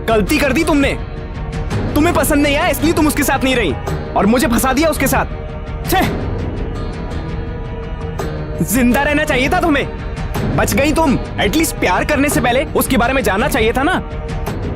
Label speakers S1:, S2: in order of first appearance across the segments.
S1: गलती कर दी तुमने। तुम्हें पसंद नहीं आया इसलिए तुम उसके साथ नहीं रही और मुझे फंसा दिया उसके साथ। छे! जिंदा रहना चाहिए था तुम्हें। बच गई तुम। एटलीस्ट प्यार करने से पहले उसके बारे में जानना चाहिए था ना।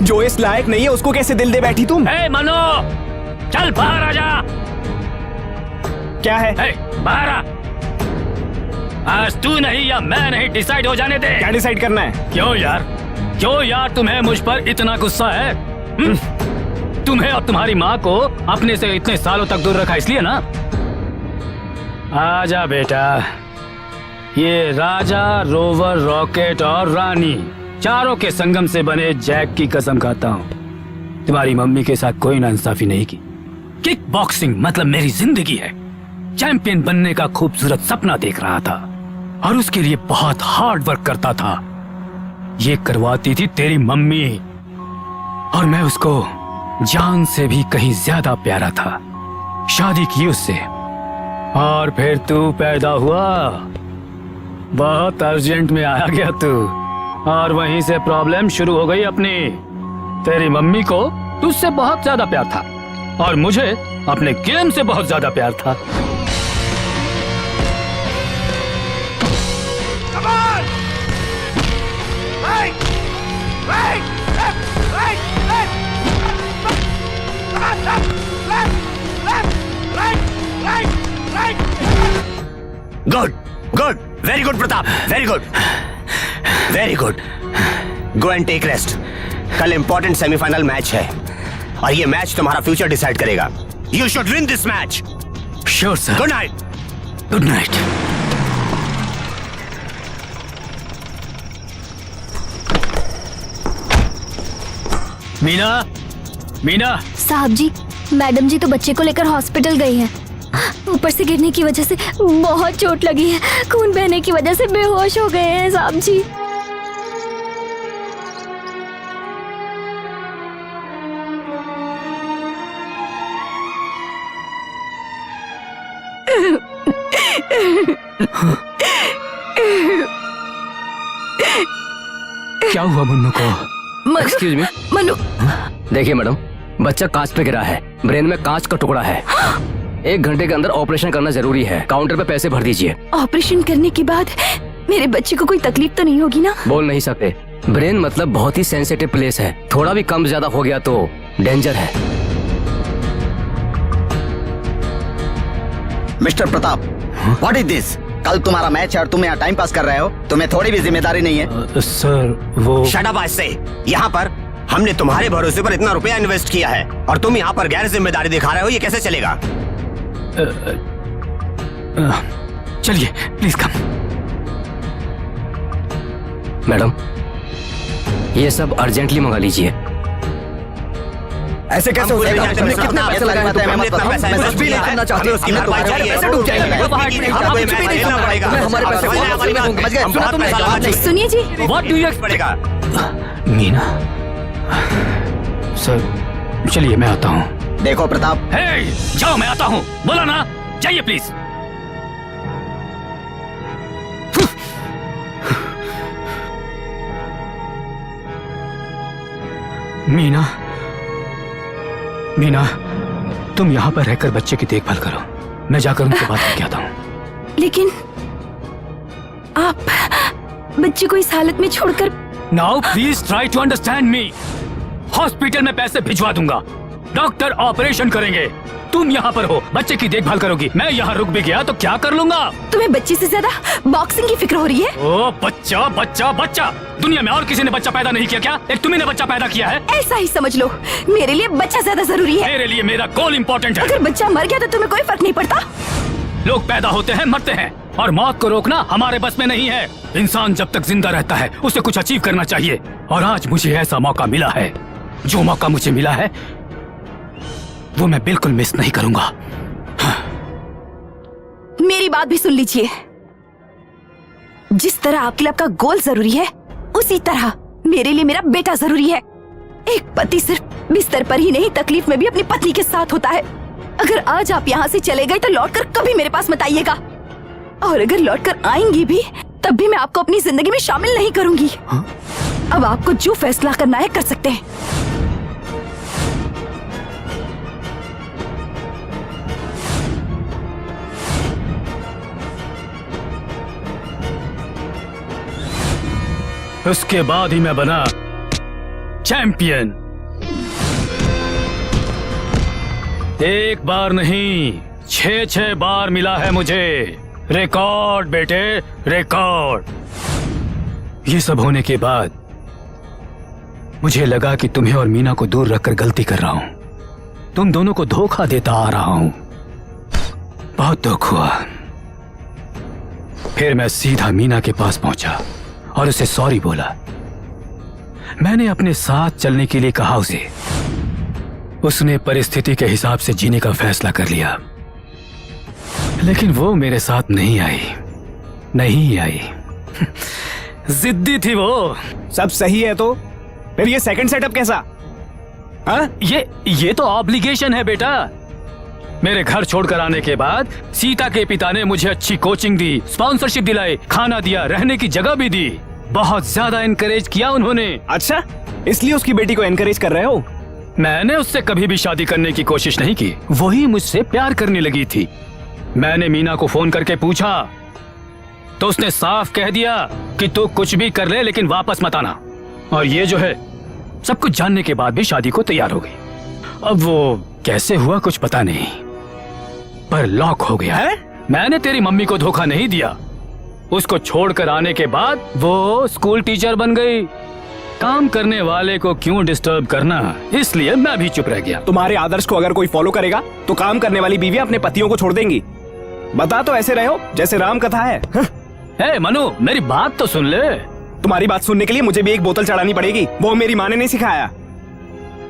S1: जो इस लायक नहीं है उसको कैसे दिल दे बैठी तुम।
S2: ए मनु, चल बाहर आ जा।
S1: क्या है?
S2: बाहर आ। आज तू नहीं या मैं नहीं डिसाइड हो जाने दे।
S1: क्या डिसाइड करना है?
S2: क्यों यार तुम्हें मुझ पर इतना गुस्सा है? तुम्हें और तुम्हारी माँ को अपने से इतने सालों तक दूर रखा इसलिए ना। आजा बेटा, ये राजा, रोवर, रॉकेट और रानी चारों के संगम से बने जैक की कसम खाता हूँ तुम्हारी मम्मी के साथ कोई नाइंसाफी नहीं की। किक बॉक्सिंग मतलब मेरी जिंदगी है। चैंपियन बनने का खूबसूरत सपना देख रहा था और उसके लिए बहुत हार्ड वर्क करता था। ये करवाती थी तेरी मम्मी और मैं उसको जान से भी कहीं ज्यादा प्यारा था। शादी की उससे और फिर तू पैदा हुआ। बहुत अर्जेंट में आया गया तू और वहीं से प्रॉब्लम शुरू हो गई अपनी। तेरी मम्मी को तुझसे बहुत ज्यादा प्यार था और मुझे अपने गेम से बहुत ज्यादा प्यार था।
S3: Good good, very good Pratap, very good very good. Go and take rest. कल इंपॉर्टेंट सेमीफाइनल मैच है और ये मैच तुम्हारा फ्यूचर डिसाइड करेगा। You should win this match.
S2: Sure sir.
S3: Good night.
S2: Good night. Meena
S4: साहब जी, मैडम जी तो बच्चे को लेकर हॉस्पिटल गई हैं। ऊपर से गिरने की वजह से बहुत चोट लगी है। खून बहने की वजह से बेहोश हो गए हैं साहब जी।
S2: क्या हुआ मन्नू को?
S5: Excuse me.
S4: मनु,
S5: देखिए मैडम, बच्चा कांच पे गिरा है, ब्रेन में कांच का टुकड़ा है। 1 घंटे के अंदर ऑपरेशन करना जरूरी है। काउंटर पे पैसे भर दीजिए।
S4: ऑपरेशन करने के बाद मेरे बच्चे को कोई तकलीफ तो नहीं होगी ना?
S5: बोल नहीं सकते। ब्रेन मतलब बहुत ही सेंसिटिव प्लेस है। थोड़ा भी कम ज्यादा हो गया तो डेंजर है।
S6: Mister Pratap, what is this? कल तुम्हारा मैच है और तुम यहाँ टाइम पास कर रहे हो। तुम्हें थोड़ी भी जिम्मेदारी नहीं है?
S2: सर वो
S3: शट अप। आज से यहाँ पर हमने तुम्हारे भरोसे पर इतना रुपया इन्वेस्ट किया है और तुम यहाँ पर गैर जिम्मेदारी दिखा रहे हो। ये कैसे चलेगा?
S2: चलिए प्लीज कम।
S5: मैडम, ये सब अर्जेंटली मंगा लीजिए।
S6: ऐसे कैसे हो सकता है? तुमने कितना पैसा लगाया था? मैं मतलब मैं कुछ भी नहीं करना चाहती हूँ। तुम्हारे पैसे डूब जाएंगे। हमारे पैसे समझ गए? सुना तुमने?
S4: सुनिए जी,
S2: what do you expect? Meena sir, चलिए मैं आता हूँ।
S6: देखो प्रताप,
S2: हे, जाओ मैं आता हूँ। बोला ना, जाइए प्लीज। मीना, तुम यहाँ पर रहकर बच्चे की देखभाल करो। मैं जाकर उनसे बात करके आता हूँ।
S4: लेकिन आप बच्चे को इस हालत में छोड़कर।
S2: Now please try to understand me. Hospital में पैसे भिजवा दूंगा, डॉक्टर ऑपरेशन करेंगे, तुम यहाँ पर हो, बच्चे की देखभाल करोगी। मैं यहाँ रुक भी गया तो क्या कर लूंगा?
S4: तुम्हें बच्चे से ज्यादा बॉक्सिंग की फिक्र हो रही है?
S2: ओ बच्चा बच्चा बच्चा, दुनिया में और किसी ने बच्चा पैदा नहीं किया क्या? एक तुम्ही ने बच्चा पैदा किया है।
S4: ऐसा ही समझ लो, मेरे लिए बच्चा ज्यादा जरूरी है।
S2: मेरे लिए मेरा गोल इम्पोर्टेंट है।
S4: अगर बच्चा मर गया तो तुम्हें कोई फर्क नहीं पड़ता।
S2: लोग पैदा होते हैं, मरते हैं और मौत को रोकना हमारे बस में नहीं है। इंसान जब तक जिंदा रहता है उसे कुछ अचीव करना चाहिए और आज मुझे ऐसा मौका मिला है। जो मौका मुझे मिला है वो मैं बिल्कुल मिस नहीं करूंगा।
S4: मेरी बात भी सुन लीजिए। जिस तरह आपके लिए आपका गोल जरूरी है, उसी तरह मेरे लिए मेरा बेटा जरूरी है। एक पति सिर्फ बिस्तर पर ही नहीं, तकलीफ में भी अपनी पत्नी के साथ होता है। अगर आज आप यहाँ से चले गए तो लौटकर कभी मेरे पास मत आइएगा, और अगर लौटकर आएंगी भी तब भी मैं आपको अपनी जिंदगी में शामिल नहीं करूंगी। अब आपको जो फैसला करना है कर सकते हैं।
S2: उसके बाद ही मैं बना चैंपियन। एक बार नहीं 6 बार मिला है मुझे रिकॉर्ड बेटे, रिकॉर्ड। ये सब होने के बाद मुझे लगा कि तुम्हें और मीना को दूर रखकर गलती कर रहा हूं, तुम दोनों को धोखा देता आ रहा हूं। बहुत दुख हुआ। फिर मैं सीधा मीना के पास पहुंचा और उसे सॉरी बोला। मैंने अपने साथ चलने के लिए कहा उसे। उसने परिस्थिति के हिसाब से जीने का फैसला कर लिया, लेकिन वो मेरे साथ नहीं आई। जिद्दी थी वो।
S1: सब सही है तो फिर ये सेकंड सेटअप कैसा? हाँ?
S2: ये तो ऑब्लिगेशन है बेटा। मेरे घर छोड़कर आने के बाद सीता के पिता ने मुझे अच्छी कोचिंग दी, स्पॉन्सरशिप दिलाई, खाना दिया, रहने की जगह भी दी। बहुत ज्यादा एनकरेज किया उन्होंने।
S1: अच्छा, इसलिए उसकी बेटी को एनकरेज कर रहे हो?
S2: मैंने उससे कभी भी शादी करने की कोशिश नहीं की, वही मुझसे प्यार करने लगी थी। मैंने मीना को फोन करके पूछा तो उसने साफ कह दिया कि तू कुछ भी कर ले लेकिन वापस मत आना। और ये जो है सब कुछ जानने के बाद भी शादी को तैयार हो गई। अब वो कैसे हुआ कुछ पता नहीं, पर लॉक हो गया है। मैंने तेरी मम्मी को धोखा नहीं दिया। उसको छोड़कर आने के बाद वो स्कूल टीचर बन गई। काम करने वाले को क्यों डिस्टर्ब करना, इसलिए मैं भी चुप रह गया।
S1: तुम्हारे आदर्श को अगर कोई फॉलो करेगा तो काम करने वाली बीवी अपने पतियों को छोड़ देंगी। बता तो ऐसे रहे हो जैसे राम कथा है।
S2: ए मनु, मेरी बात तो सुन ले।
S1: तुम्हारी बात सुनने के लिए मुझे भी एक बोतल चढ़ानी पड़ेगी, वो मेरी माँ ने नहीं सिखाया।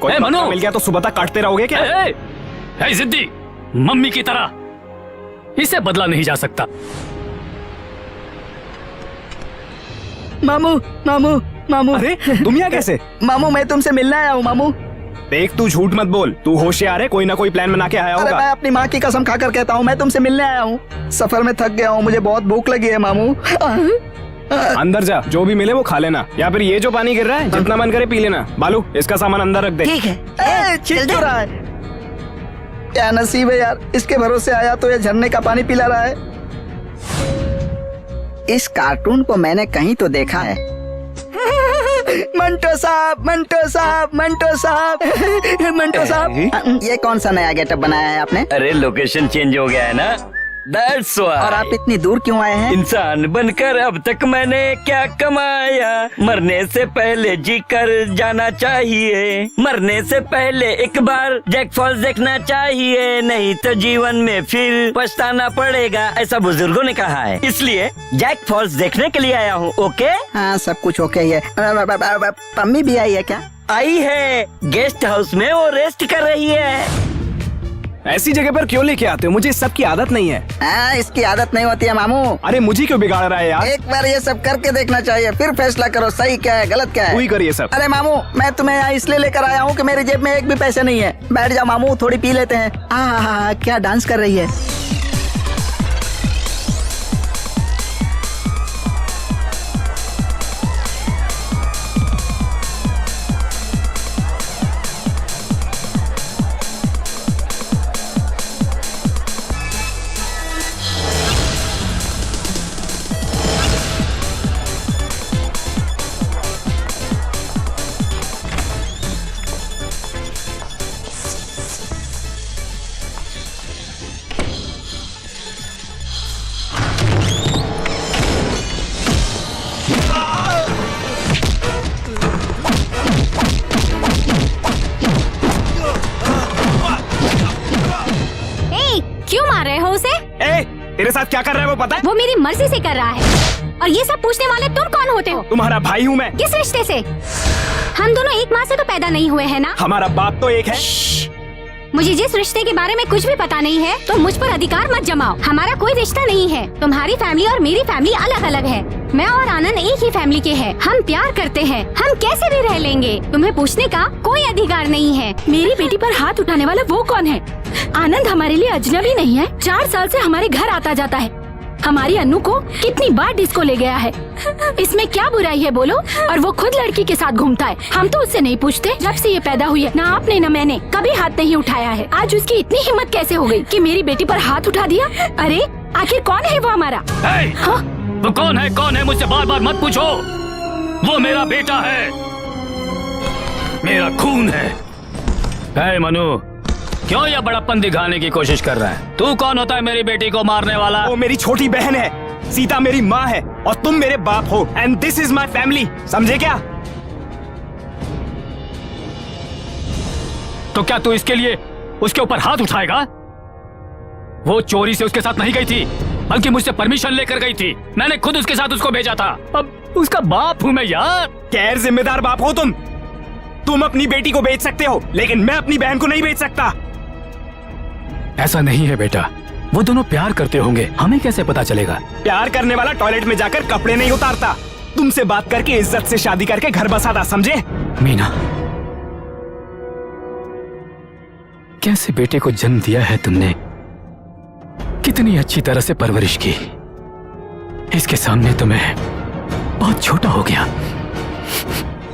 S1: कोई
S2: मनु
S1: मिल गया तो सुबह तक काटते रहोगे क्या?
S2: जिद्दी मम्मी की तरह, इसे बदला नहीं जा सकता।
S6: मामू मामू मामू।
S1: अरे तुम यहाँ कैसे?
S6: मामू मैं तुमसे मिलने आया हूँ मामू।
S1: देख तू झूठ मत बोल, तू होशियार है, कोई ना कोई प्लान बना के आया
S6: अरे
S1: होगा।
S6: मैं अपनी माँ की कसम खाकर कहता हूँ मैं तुमसे मिलने आया हूँ। सफर में थक गया हूँ, मुझे बहुत भूख लगी है मामू।
S1: अंदर जा, जो भी मिले वो खा लेना, या फिर ये जो पानी गिर रहा है जितना मन करे पी लेना। बालू इसका सामान अंदर रख दे।
S4: ठीक है।
S6: चिल क्यों रहा है? क्या नसीब है यार, इसके भरोसे आया तो ये झरने का पानी पिला रहा है। इस कार्टून को मैंने कहीं तो देखा है। मंटो साहब, मंटो साहब, मंटो साहब, मंटो साहब। ये कौन सा नया गेटअप बनाया है आपने?
S7: अरे लोकेशन चेंज हो गया है ना, That's why।
S6: और आप इतनी दूर क्यों आए हैं?
S7: इंसान बनकर अब तक मैंने क्या कमाया, मरने से पहले जी कर जाना चाहिए, मरने से पहले एक बार जैक फॉल्स देखना चाहिए, नहीं तो जीवन में फिर पछताना पड़ेगा, ऐसा बुजुर्गों ने कहा है। इसलिए जैक फॉल्स देखने के लिए आया हूँ। ओके?
S6: हाँ सब कुछ ओके ही है। पम्मी भी आई है क्या?
S7: आई है, गेस्ट हाउस में वो रेस्ट कर रही है।
S1: ऐसी जगह पर क्यों लेके आते हो? मुझे इस सब की आदत नहीं है।
S6: हाँ इसकी आदत नहीं होती है मामू।
S1: अरे मुझे क्यों बिगाड़ रहा है यार?
S6: एक बार ये सब करके देखना चाहिए, फिर फैसला करो सही क्या है गलत क्या है।
S1: तू ही कर ये सब।
S6: अरे मामू मैं तुम्हें यहाँ इसलिए लेकर आया हूँ कि मेरी जेब में एक भी पैसे नहीं है। बैठ जाओ मामू, थोड़ी पी लेते हैं। हाँ क्या डांस कर रही है।
S1: तेरे साथ क्या कर रहा है वो पता है?
S8: वो मेरी मर्जी से कर रहा है। और ये सब पूछने वाले तुम कौन होते हो?
S1: तुम्हारा भाई हूँ मैं।
S8: किस रिश्ते से? हम दोनों एक माँ से तो पैदा नहीं हुए हैं ना?
S1: हमारा बाप तो एक है।
S8: मुझे जिस रिश्ते के बारे में कुछ भी पता नहीं है तो मुझ पर अधिकार मत जमाओ। हमारा कोई रिश्ता नहीं है। तुम्हारी फैमिली और मेरी फैमिली अलग अलग है। मैं और आनंद एक ही फैमिली के हैं। हम प्यार करते हैं, हम कैसे भी रह लेंगे। तुम्हें पूछने का कोई अधिकार नहीं है।
S4: मेरी बेटी पर हाथ उठाने वाला वो कौन है? आनंद हमारे लिए अजनबी नहीं है। 4 साल से हमारे घर आता जाता है।
S8: हमारी अन्नू को कितनी बार डिस्को ले गया है। इसमें क्या बुराई है बोलो? और वो खुद लड़की के साथ घूमता है। हम तो उससे नहीं पूछते। जब से ये पैदा हुई है ना आपने ना मैंने कभी हाथ नहीं उठाया है। आज उसकी इतनी हिम्मत कैसे हो गई कि मेरी बेटी पर हाथ उठा दिया? अरे आखिर कौन है वो हमारा? हाँ?
S2: वो कौन है मुझसे बार बार मत पूछो। वो मेरा बेटा है, मेरा खून है। मनु, क्यों ये बड़प्पन दिखाने की कोशिश कर रहा है? तू कौन होता है मेरी बेटी को मारने वाला?
S1: वो मेरी छोटी बहन है, सीता मेरी माँ है और तुम मेरे बाप हो। And this is my family, समझे क्या?
S2: तो क्या तू इसके लिए उसके ऊपर हाथ उठाएगा? वो चोरी से उसके साथ नहीं गई थी, बल्कि मुझसे परमिशन लेकर गई थी। मैंने खुद उसके साथ उसको भेजा था। अब उसका बाप हूं मैं यार।
S1: गैर जिम्मेदार बाप हो तुम अपनी बेटी को बेच सकते हो, लेकिन मैं अपनी बहन को नहीं बेच सकता।
S2: ऐसा नहीं है बेटा, वो दोनों प्यार करते होंगे, हमें कैसे पता चलेगा?
S1: प्यार करने वाला टॉयलेट में जाकर कपड़े नहीं उतारता। तुमसे बात करके इज्जत से शादी करके घर बसाता, समझे?
S2: मीना, कैसे बेटे को जन्म दिया है तुमने, कितनी अच्छी तरह से परवरिश की। इसके सामने तो मैं बहुत छोटा हो गया।